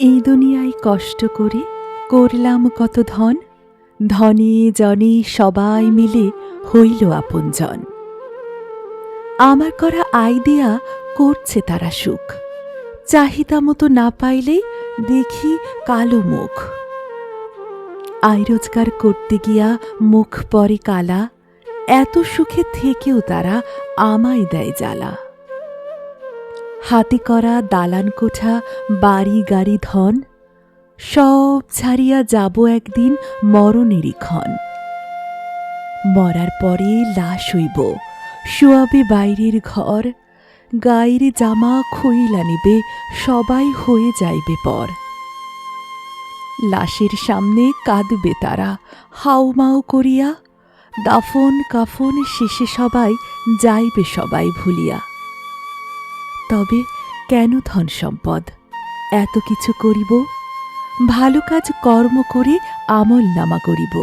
এই দুনিয়ায় কষ্ট করে করলাম কত ধন, ধনে জনে সবাই মিলে হইল আপনজন। আমার করা আয় দিয়া করছে তারা সুখ, চাহিদা মতো না পাইলে দেখি কালো মুখ। আয় রোজগার করতে গিয়া মুখ পরে কালা, এত সুখে থেকেও তারা আমায় দেয় জ্বালা। হাতে করা দালান কোঠা বাড়ি গাড়ি ধন, সব ছাড়িয়া যাব একদিন মরণেরই ক্ষণ। মরার পরে লাশ হইব, শোয়াবে বাইরের ঘর, গায়ের জামা খইলা নেবে, সবাই হয়ে যাইবে পর। লাশের সামনে কাঁদবে তারা হাউমাউ করিয়া, দাফন কাফন শেষে সবাই যাইবে সবাই ভুলিয়া। তবে কেন ধন সম্পদ এত কিছু করিব, ভালো কাজ কর্ম করে আমল নামা করিব।